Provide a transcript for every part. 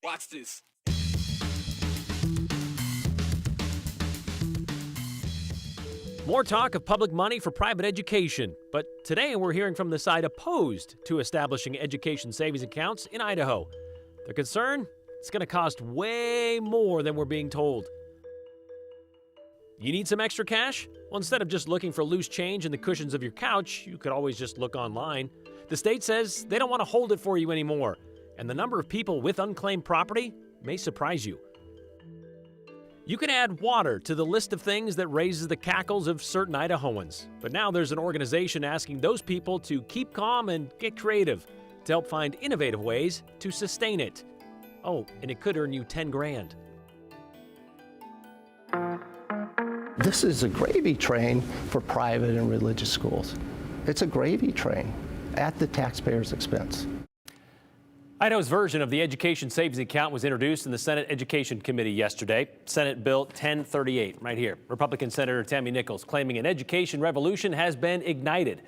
Watch this. More talk of public money for private education, but today we're hearing from the side opposed to establishing education savings accounts in Idaho. Their concern? It's going to cost way more than we're being told. You need some extra cash? Well, instead of just looking for loose change in the cushions of your couch, you could always just look online. The state says they don't want to hold it for you anymore, and the number of people with unclaimed property may surprise you. You can add water to the list of things that raises the cackles of certain Idahoans. But now there's an organization asking those people to keep calm and get creative to help find innovative ways to sustain it. Oh, and it could earn you 10 grand. This is a gravy train for private and religious schools. It's a gravy train at the taxpayer's expense. Idaho's version of the education savings account was introduced in the Senate Education Committee yesterday. Senate Bill 1038, right here. Republican Senator Tammy Nichols claiming an education revolution has been ignited.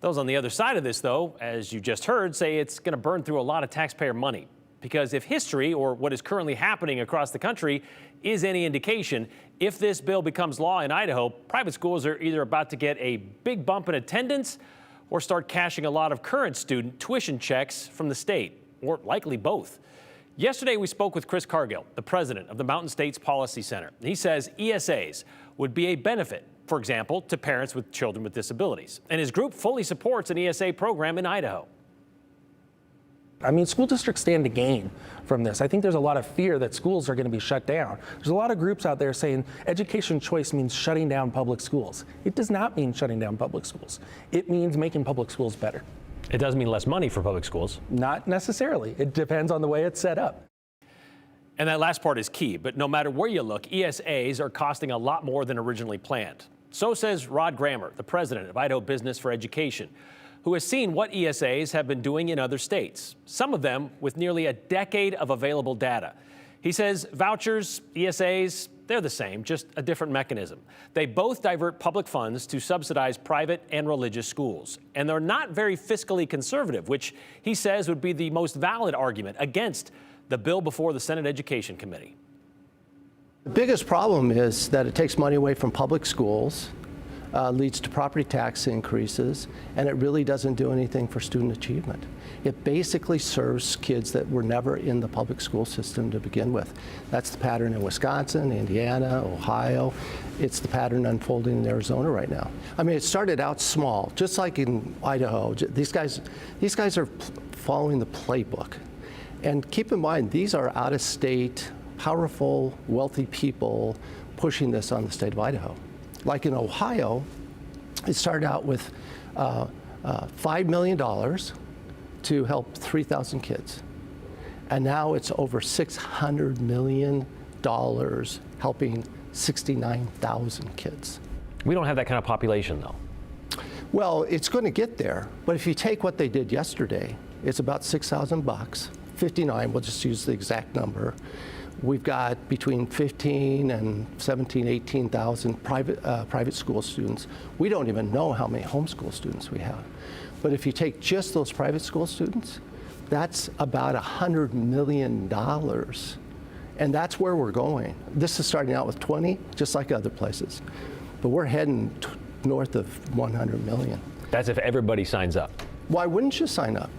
Those on the other side of this, though, as you just heard, say it's going to burn through a lot of taxpayer money. Because if history, or what is currently happening across the country, is any indication, if this bill becomes law in Idaho, private schools are either about to get a big bump in attendance or start cashing a lot of current student tuition checks from the state. Or likely both. Yesterday, we spoke with Chris Cargill, the president of the Mountain States Policy Center. He says ESAs would be a benefit, for example, to parents with children with disabilities. And his group fully supports an ESA program in Idaho. I mean, school districts stand to gain from this. I think there's a lot of fear that schools are going to be shut down. There's a lot of groups out there saying education choice means shutting down public schools. It does not mean shutting down public schools. It means making public schools better. It does mean less money for public schools. Not necessarily. It depends on the way it's set up. And that last part is key, but no matter where you look, ESAs are costing a lot more than originally planned. So says Rod Grammer, the president of Idaho Business for Education, who has seen what ESAs have been doing in other states, some of them with nearly a decade of available data. He says vouchers, ESAs, they're the same, just a different mechanism. They both divert public funds to subsidize private and religious schools. And they're not very fiscally conservative, which he says would be the most valid argument against the bill before the Senate Education Committee. The biggest problem is that it takes money away from public schools, leads to property tax increases, and it really doesn't do anything for student achievement. It basically serves kids that were never in the public school system to begin with. That's the pattern in Wisconsin, Indiana, Ohio. It's the pattern unfolding in Arizona right now. I mean, it started out small, just like in Idaho. These guys are following the playbook. And keep in mind, these are out-of-state, powerful, wealthy people pushing this on the state of Idaho. Like in Ohio, it started out with $5 million to help 3,000 kids. And now it's over $600 million helping 69,000 kids. We don't have that kind of population, though. Well, it's going to get there. But if you take what they did yesterday, it's about $6,000, 59, we'll just use the exact number. We've got between 15 and 17, 18,000 private school students. We don't even know how many homeschool students we have. But if you take just those private school students, that's about $100 million. And that's where we're going. This is starting out with 20, just like other places. But we're heading north of 100 million. That's if everybody signs up. Why wouldn't you sign up?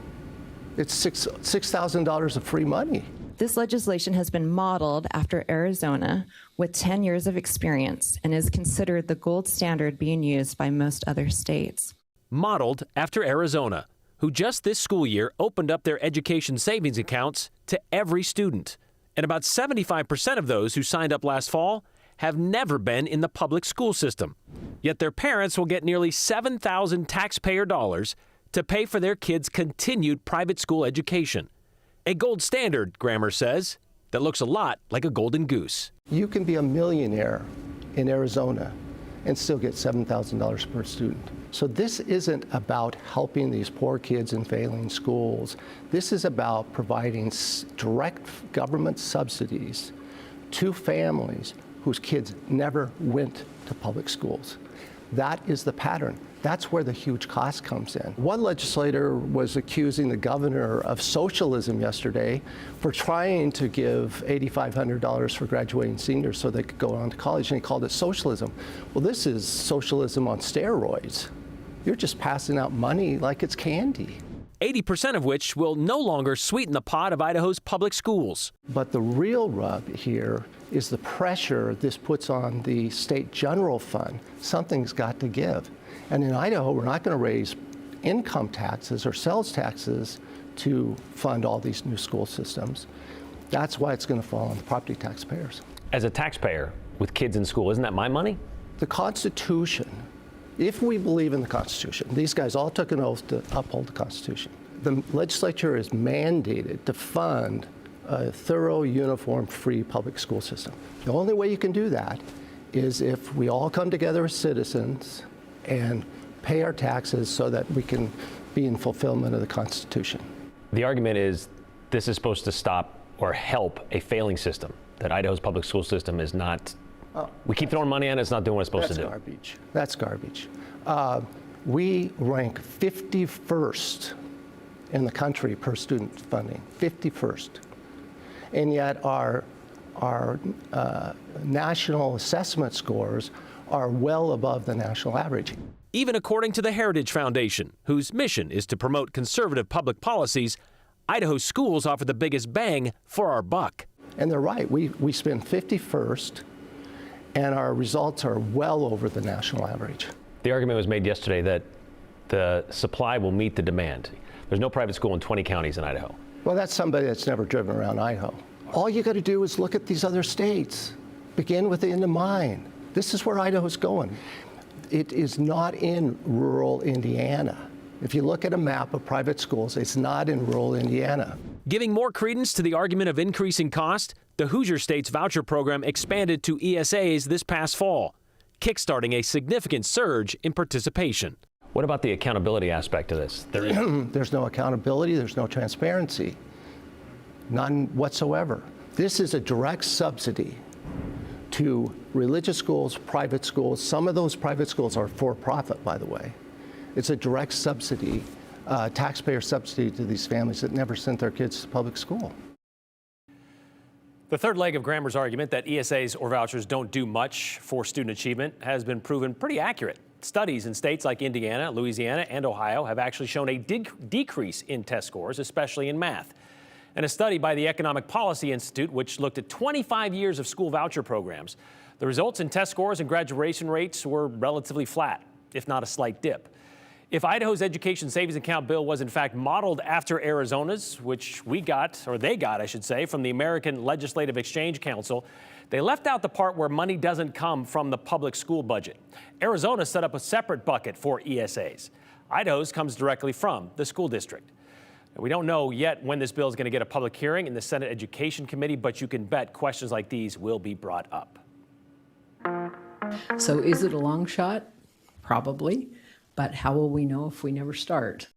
It's $6,000 of free money. This legislation has been modeled after Arizona with 10 years of experience and is considered the gold standard being used by most other states. Modeled after Arizona, who just this school year opened up their education savings accounts to every student. And about 75% of those who signed up last fall have never been in the public school system. Yet their parents will get nearly $7,000 taxpayer dollars to pay for their kids' continued private school education. A gold standard, Grammer says, that looks a lot like a golden goose. You can be a millionaire in Arizona and still get $7,000 per student. So this isn't about helping these poor kids in failing schools. This is about providing direct government subsidies to families whose kids never went to public schools. That is the pattern. That's where the huge cost comes in. One legislator was accusing the governor of socialism yesterday for trying to give $8,500 for graduating seniors so they could go on to college, and he called it socialism. Well, this is socialism on steroids. You're just passing out money like it's candy. 80% of which will no longer sweeten the pot of Idaho's public schools. But the real rub here is the pressure this puts on the state general fund. Something's got to give. And in Idaho, we're not going to raise income taxes or sales taxes to fund all these new school systems. That's why it's going to fall on the property taxpayers. As a taxpayer with kids in school, isn't that my money? The Constitution, if we believe in the Constitution, these guys all took an oath to uphold the Constitution. The legislature is mandated to fund a thorough, uniform, free public school system. The only way you can do that is if we all come together as citizens and pay our taxes so that we can be in fulfillment of the Constitution. The argument is this is supposed to stop or help a failing system, that Idaho's public school system is not, we keep throwing money at it, it's not doing what it's supposed to do. Garbage. That's garbage. We rank 51st in the country per student funding, 51st. And yet our national assessment scores are well above the national average. Even according to the Heritage Foundation, whose mission is to promote conservative public policies, Idaho's schools offer the biggest bang for our buck. And they're right. We spend 51st, and our results are well over the national average. The argument was made yesterday that the supply will meet the demand. There's no private school in 20 counties in Idaho. Well, that's somebody that's never driven around Idaho. All you got to do is look at these other states. Begin with the end in mind. This is where Idaho's going. It is not in rural Indiana. If you look at a map of private schools, it's not in rural Indiana. Giving more credence to the argument of increasing cost, the Hoosier State's voucher program expanded to ESAs this past fall, kickstarting a significant surge in participation. What about the accountability aspect of this? There's no accountability, there's no transparency, none whatsoever. This is a direct subsidy to religious schools, private schools. Some of those private schools are for-profit, by the way. It's a direct subsidy, taxpayer subsidy to these families that never sent their kids to public school. The third leg of Grammer's argument that ESAs or vouchers don't do much for student achievement has been proven pretty accurate. Studies in states like Indiana, Louisiana, and Ohio have actually shown a decrease in test scores, especially in math. And a study by the Economic Policy Institute, which looked at 25 years of school voucher programs, the results in test scores and graduation rates were relatively flat, if not a slight dip. If Idaho's education savings account bill was in fact modeled after Arizona's, which we got, or they got, I should say, from the American Legislative Exchange Council, they left out the part where money doesn't come from the public school budget. Arizona set up a separate bucket for ESAs. Idaho's comes directly from the school district. We don't know yet when this bill is going to get a public hearing in the Senate Education Committee, but you can bet questions like these will be brought up. So is it a long shot? Probably. But how will we know if we never start?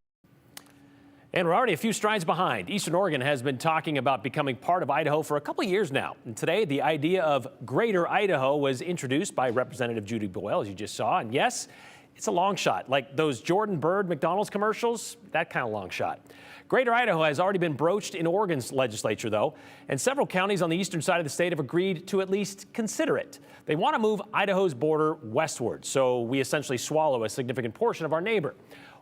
And we're already a few strides behind. Eastern Oregon has been talking about becoming part of Idaho for a couple of years now. And today, the idea of Greater Idaho was introduced by Representative Judy Boyle, as you just saw. And yes, it's a long shot, like those Jordan Bird McDonald's commercials, that kind of long shot. Greater Idaho has already been broached in Oregon's legislature, though, and several counties on the eastern side of the state have agreed to at least consider it. They want to move Idaho's border westward, so we essentially swallow a significant portion of our neighbor.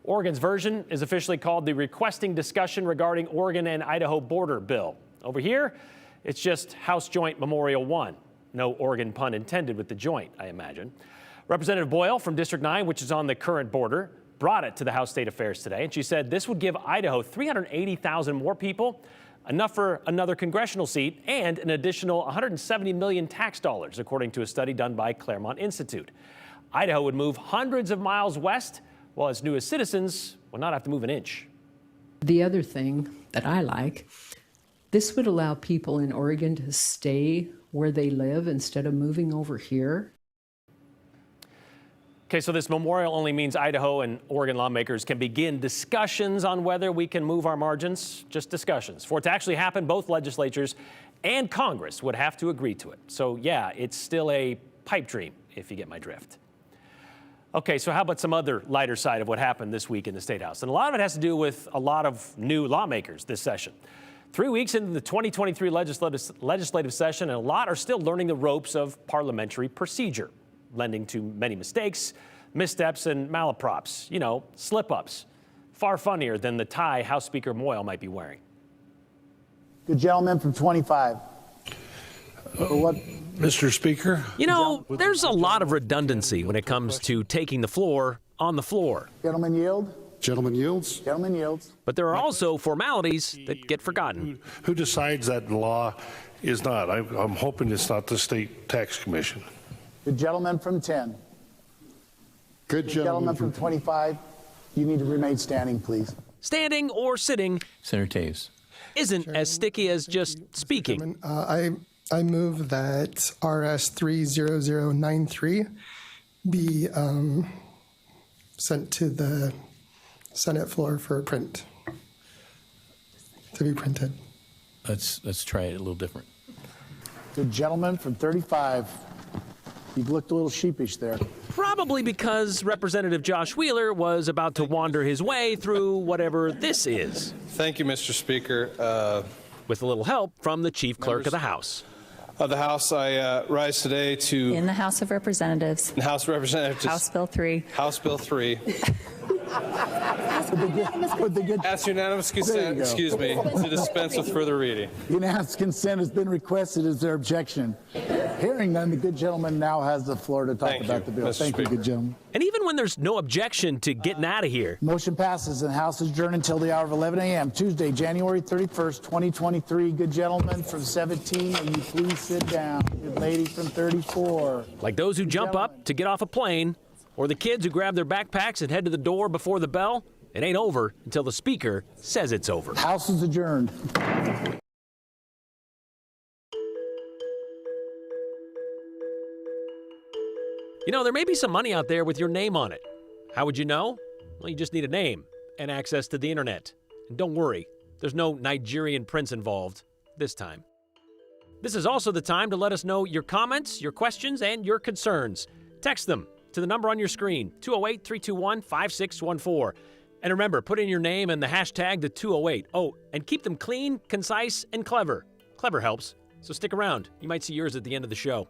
Oregon's version is officially called the Requesting Discussion Regarding Oregon and Idaho Border Bill. Over here, it's just House Joint Memorial 1. No Oregon pun intended with the joint, I imagine. Representative Boyle from District 9, which is on the current border, brought it to the House State Affairs today, and she said this would give Idaho 380,000 more people, enough for another congressional seat, and an additional $170 million tax dollars, according to a study done by Claremont Institute. Idaho would move hundreds of miles west, while its newest citizens would not have to move an inch. The other thing that I like, this would allow people in Oregon to stay where they live instead of moving over here. Okay, so this memorial only means Idaho and Oregon lawmakers can begin discussions on whether we can move our margins, just discussions. For it to actually happen, both legislatures and Congress would have to agree to it. So yeah, it's still a pipe dream, if you get my drift. Okay, so how about some other lighter side of what happened this week in the State House? And a lot of it has to do with a lot of new lawmakers this session. 3 weeks into the 2023 legislative session, and a lot are still learning the ropes of parliamentary procedure, lending to many mistakes, missteps, and malaprops, slip-ups. Far funnier than the tie House Speaker Moyle might be wearing. Good gentleman from 25. For what? Mr. Speaker? There's a lot of redundancy when it comes to taking the floor on the floor. Gentleman yield? Gentleman yields? Gentleman yields. But there are also formalities that get forgotten. Who decides that law is not? I'm hoping it's not the State Tax Commission. Good gentleman from 10. Good Gentleman from 25. You need to remain standing, please. Standing or sitting Senator Taves isn't as sticky as just speaking. I move that RS 30093 be sent to the Senate floor for print, to be printed. Let's try it a little different. Good gentleman from 35. You've looked a little sheepish there. Probably because Representative Josh Wheeler was about to wander his way through whatever this is. Thank you, Mr. Speaker. With a little help from the Chief Clerk of the House. Of the House, I rise today to... In the House of Representatives. House of Representatives. House Bill 3. House Bill 3. Ask unanimous consent, excuse me, to dispense with further reading. Unanimous consent has been requested. Is there objection? Hearing none, the good gentleman now has the floor to talk about the bill. Mr. Thank you, Speaker. good gentleman. And even when there's no objection to getting out of here. Motion passes and the House is adjourned until the hour of 11 a.m. Tuesday, January 31st, 2023. Good gentleman from 17, will you please sit down? Good lady from 34. Like those who jump up to get off a plane, or the kids who grab their backpacks and head to the door before the bell. It ain't over until the Speaker says it's over. House is adjourned. There may be some money out there with your name on it. How would you know? Well, you just need a name and access to the internet. And don't worry, there's no Nigerian prince involved this time. This is also the time to let us know your comments, your questions, and your concerns. Text them to the number on your screen, 208-321-5614. And remember, put in your name and the hashtag the 208. Oh, and keep them clean, concise, and clever. Clever helps, so stick around. You might see yours at the end of the show.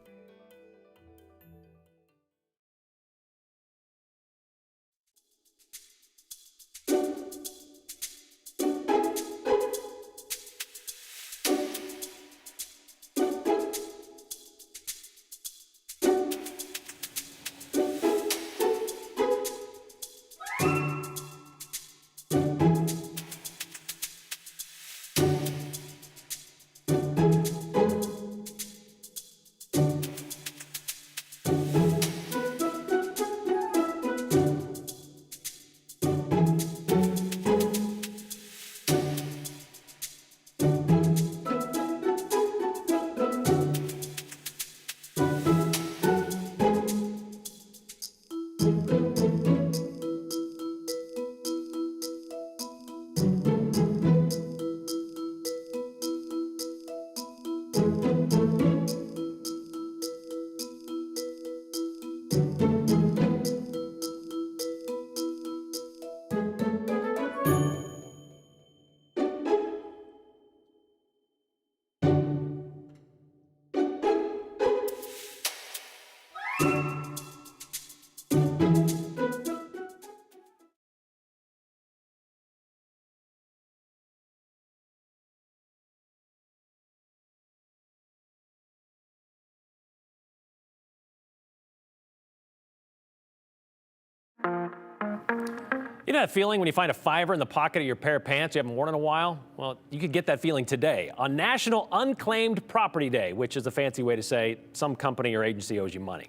You know that feeling when you find a $5 in the pocket of your pair of pants you haven't worn in a while? Well, you could get that feeling today on National Unclaimed Property Day, which is a fancy way to say some company or agency owes you money.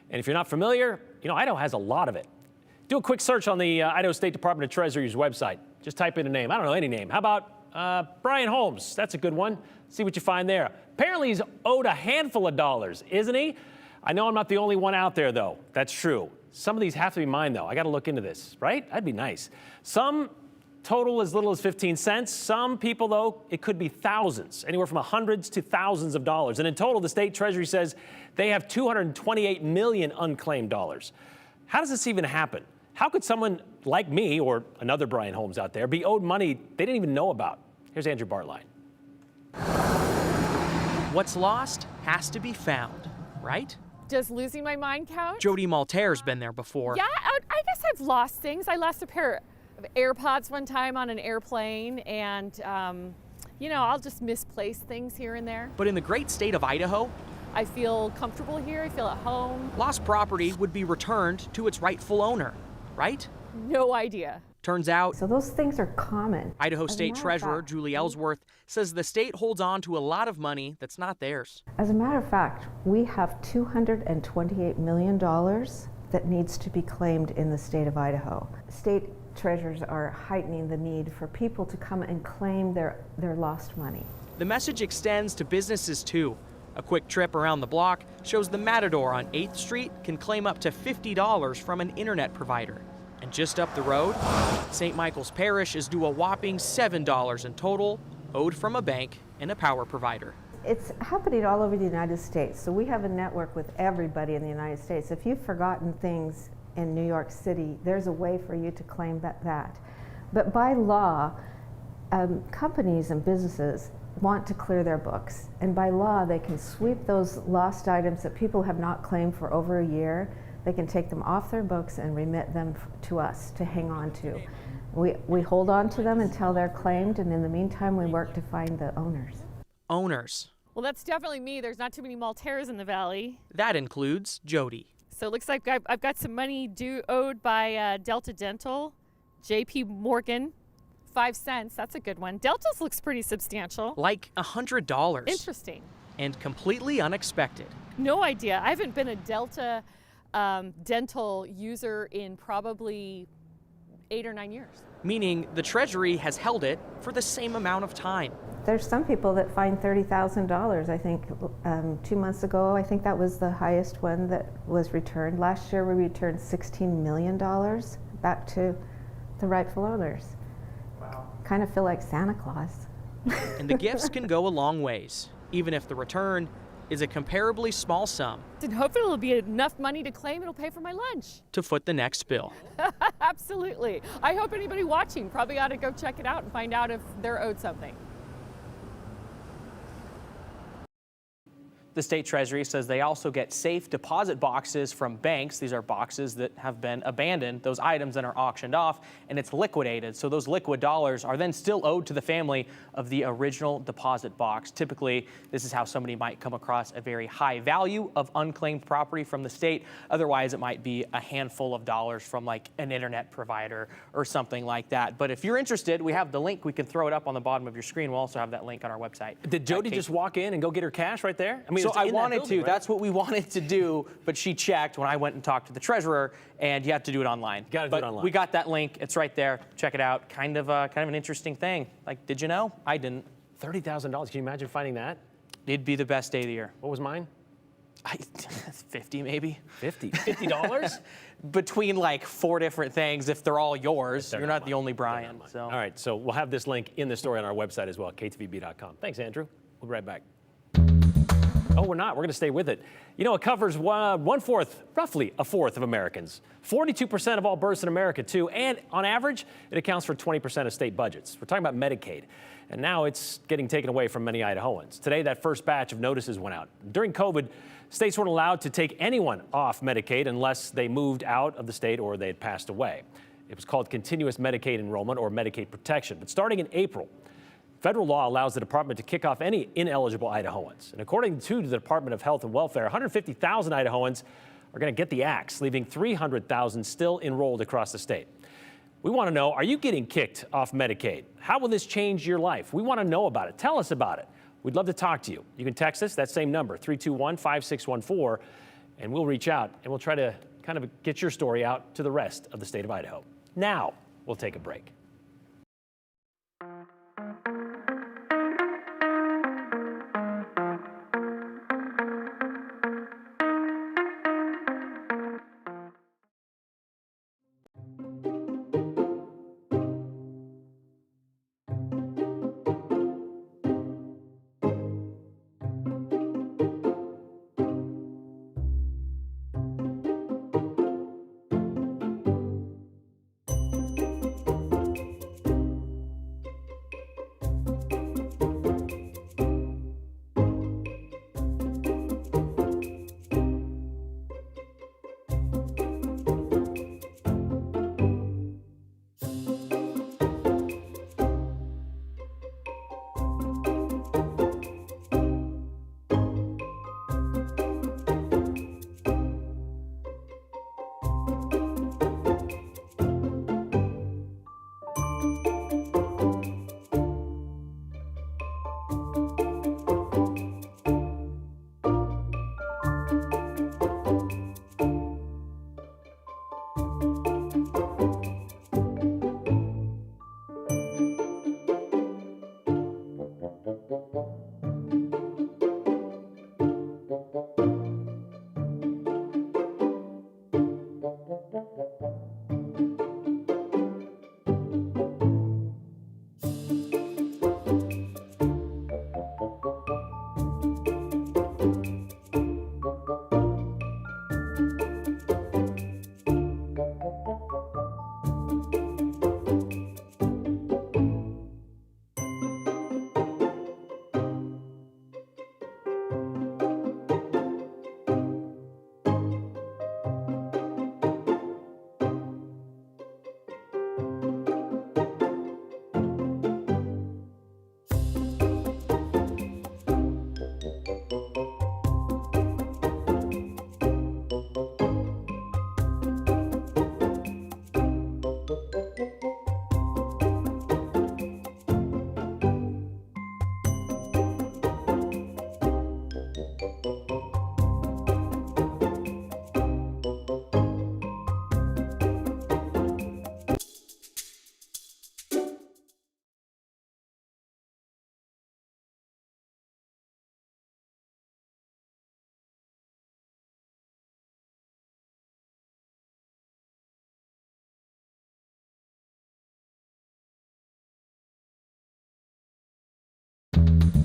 And if you're not familiar, Idaho has a lot of it. Do a quick search on the Idaho State Department of Treasury's website. Just type in a name. I don't know, any name. How about Brian Holmes? That's a good one. See what you find there. Apparently he's owed a handful of dollars, isn't he? I know I'm not the only one out there, though. That's true. Some of these have to be mine, though. I got to look into this, right? That'd be nice. Some total as little as 15 cents. Some people, though, it could be thousands, anywhere from hundreds to thousands of dollars. And in total, the state treasury says they have $228 million unclaimed dollars. How does this even happen? How could someone like me or another Brian Holmes out there be owed money they didn't even know about? Here's Andrew Bartline. What's lost has to be found, right? Does losing my mind count? Jody Maltaire's been there before. Yeah, I guess I've lost things. I lost a pair of AirPods one time on an airplane, and I'll just misplace things here and there. But in the great state of Idaho, I feel comfortable here. I feel at home. Lost property would be returned to its rightful owner, right? No idea. Turns out, so those things are common. Idaho State Treasurer Julie Ellsworth says the state holds on to a lot of money that's not theirs. As a matter of fact, we have $228 million that needs to be claimed in the state of Idaho. State treasurers are heightening the need for people to come and claim their lost money. The message extends to businesses too. A quick trip around the block shows the Matador on 8th Street can claim up to $50 from an internet provider. And just up the road, St. Michael's Parish is due a whopping $7 in total, owed from a bank and a power provider. It's happening all over the United States, so we have a network with everybody in the United States. If you've forgotten things in New York City, there's a way for you to claim that. But by law, companies and businesses want to clear their books, and by law they can sweep those lost items that people have not claimed for over a year. They can take them off their books and remit them to us to hang on to. We hold on to them until they're claimed, and in the meantime we work to find the owners. Owners. Well, that's definitely me. There's not too many Maltairs in the valley. That includes Jody. So it looks like I've got some money owed by Delta Dental, JP Morgan, 5 cents. That's a good one. Delta's looks pretty substantial. Like $100. Interesting. And completely unexpected. No idea. I haven't been a Delta dental user in probably 8 or 9 years. Meaning the Treasury has held it for the same amount of time. There's some people that find $30,000. I think 2 months ago, I think that was the highest one that was returned. Last year we returned $16 million back to the rightful owners. Wow. Kind of feel like Santa Claus. And the gifts can go a long ways, even if the return is a comparably small sum. And hopefully it'll be enough money to claim it'll pay for my lunch. To foot the next bill. Absolutely. I hope anybody watching probably ought to go check it out and find out if they're owed something. The state treasury says they also get safe deposit boxes from banks. These are boxes that have been abandoned, those items that are auctioned off, and it's liquidated. So those liquid dollars are then still owed to the family of the original deposit box. Typically, this is how somebody might come across a very high value of unclaimed property from the state. Otherwise, it might be a handful of dollars from like an internet provider or something like that. But if you're interested, we have the link. We can throw it up on the bottom of your screen. We'll also have that link on our website. Did Jody just walk in and go get her cash right there? I mean, so I wanted building, to. Right? That's what we wanted to do, but she checked when I went and talked to the treasurer, and you have to do it online. Got to do it online. We got that link. It's right there. Check it out. Kind of an interesting thing. Like, did you know? I didn't. $30,000. Can you imagine finding that? It'd be the best day of the year. What was mine? 50 maybe. $50? Between like 4 different things, if they're all yours. You're not the only Brian. So. All right, so we'll have this link in the story on our website as well, ktvb.com. Thanks, Andrew. We'll be right back. Oh, we're not. We're going to stay with it. You know, it covers roughly a fourth of Americans. 42% of all births in America, too. And on average, it accounts for 20% of state budgets. We're talking about Medicaid. And now it's getting taken away from many Idahoans. Today, that first batch of notices went out. During COVID, states weren't allowed to take anyone off Medicaid unless they moved out of the state or they had passed away. It was called continuous Medicaid enrollment or Medicaid protection. But starting in April, federal law allows the department to kick off any ineligible Idahoans. And according to the Department of Health and Welfare, 150,000 Idahoans are going to get the axe, leaving 300,000 still enrolled across the state. We want to know, are you getting kicked off Medicaid? How will this change your life? We want to know about it. Tell us about it. We'd love to talk to you. You can text us, that same number, 321-5614, and we'll reach out and we'll try to kind of get your story out to the rest of the state of Idaho. Now, we'll take a break.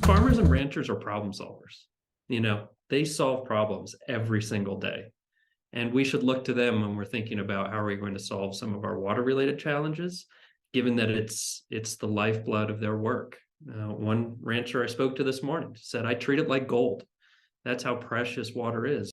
Farmers and ranchers are problem solvers. You know, they solve problems every single day. And we should look to them when we're thinking about how are we going to solve some of our water-related challenges, given that it's the lifeblood of their work. One rancher I spoke to this morning said, I treat it like gold. That's how precious water is.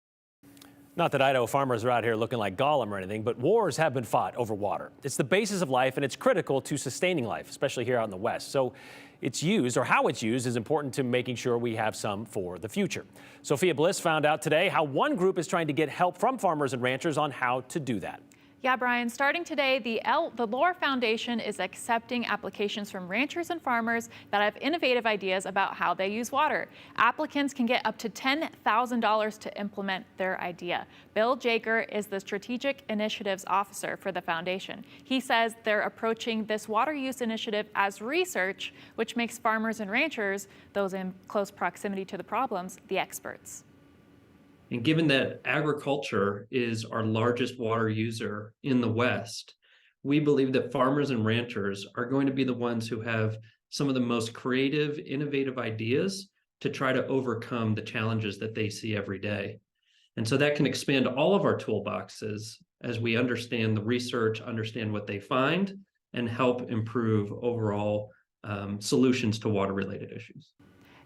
Not that Idaho farmers are out here looking like Gollum or anything, but wars have been fought over water. It's the basis of life, and it's critical to sustaining life, especially here out in the West. So it's used, or how it's used, is important to making sure we have some for the future. Sophia Bliss found out today how one group is trying to get help from farmers and ranchers on how to do that. Yeah, Brian, starting today, the Lohr Foundation is accepting applications from ranchers and farmers that have innovative ideas about how they use water. Applicants can get up to $10,000 to implement their idea. Bill Jager is the Strategic Initiatives Officer for the foundation. He says they're approaching this water use initiative as research, which makes farmers and ranchers, those in close proximity to the problems, the experts. And given that agriculture is our largest water user in the West, we believe that farmers and ranchers are going to be the ones who have some of the most creative, innovative ideas to try to overcome the challenges that they see every day. And so that can expand all of our toolboxes as we understand the research, understand what they find, and help improve overall solutions to water-related issues.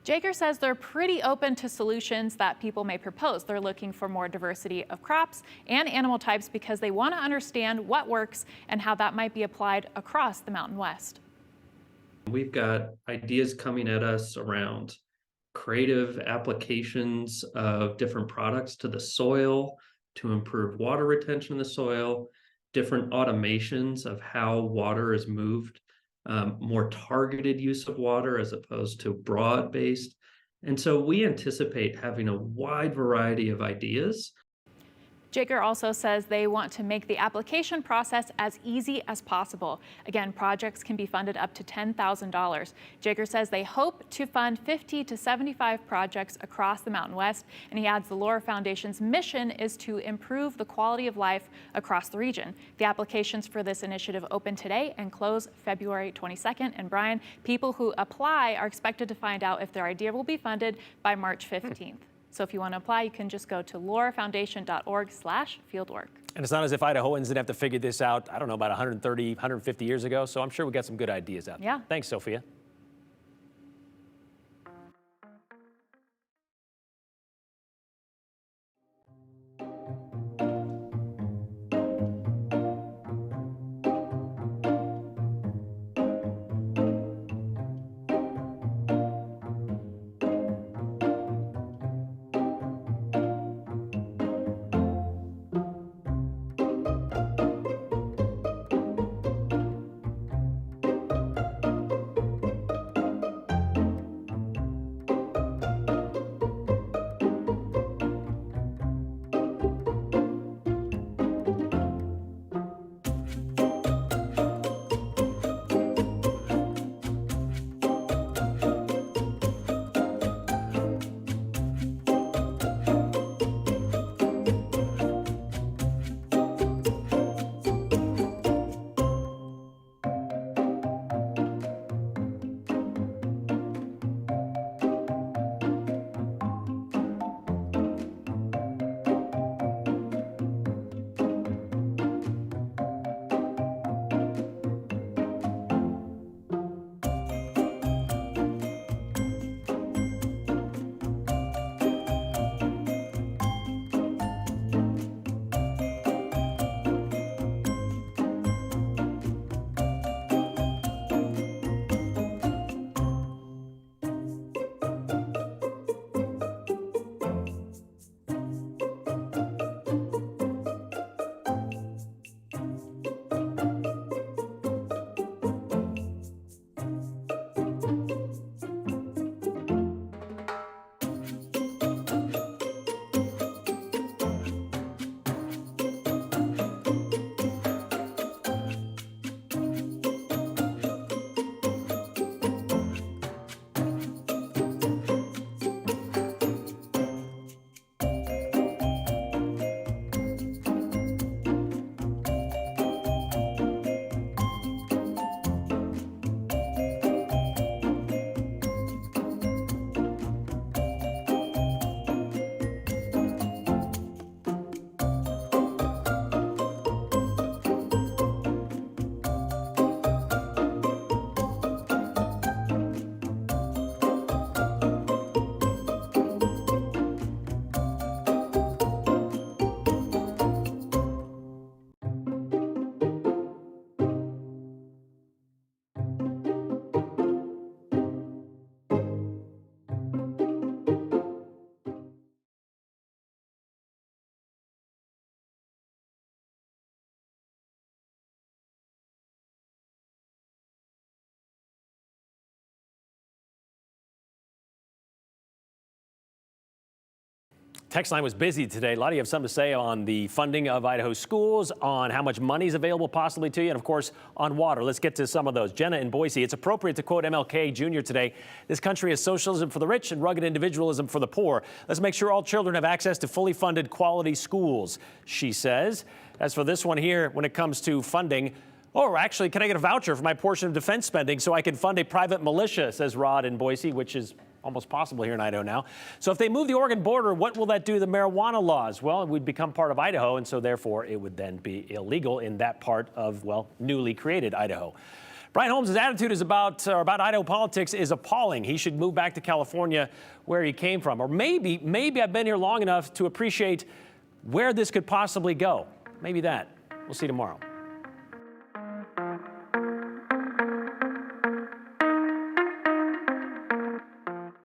Jager says they're pretty open to solutions that people may propose. They're looking for more diversity of crops and animal types because they want to understand what works and how that might be applied across the Mountain West. We've got ideas coming at us around creative applications of different products to the soil to improve water retention in the soil, different automations of how water is moved, more targeted use of water as opposed to broad-based. And so we anticipate having a wide variety of ideas. Jager also says they want to make the application process as easy as possible. Again, projects can be funded up to $10,000. Jager says they hope to fund 50 to 75 projects across the Mountain West, and he adds the Lohr Foundation's mission is to improve the quality of life across the region. The applications for this initiative open today and close February 22nd. And Brian, people who apply are expected to find out if their idea will be funded by March 15th. So if you want to apply, you can just go to lohrfoundation.org/fieldwork. And it's not as if Idahoans didn't have to figure this out, I don't know, about 130, 150 years ago. So I'm sure we got some good ideas out there. Yeah. Thanks, Sophia. Text line was busy today. A lot of you have something to say on the funding of Idaho schools, on how much money is available possibly to you, and of course on water. Let's get to some of those. Jenna in Boise, it's appropriate to quote MLK Jr. today. This country is socialism for the rich and rugged individualism for the poor. Let's make sure all children have access to fully funded quality schools, she says. As for this one here, when it comes to funding, oh, actually, can I get a voucher for my portion of defense spending so I can fund a private militia, says Rod in Boise, which is almost possible here in Idaho now. So if they move the Oregon border, what will that do to the marijuana laws? Well, it would become part of Idaho, and so therefore it would then be illegal in that part of, well, newly created Idaho. Brian Holmes' attitude is about Idaho politics is appalling. He should move back to California where he came from. Or maybe I've been here long enough to appreciate where this could possibly go. Maybe that. We'll see you tomorrow.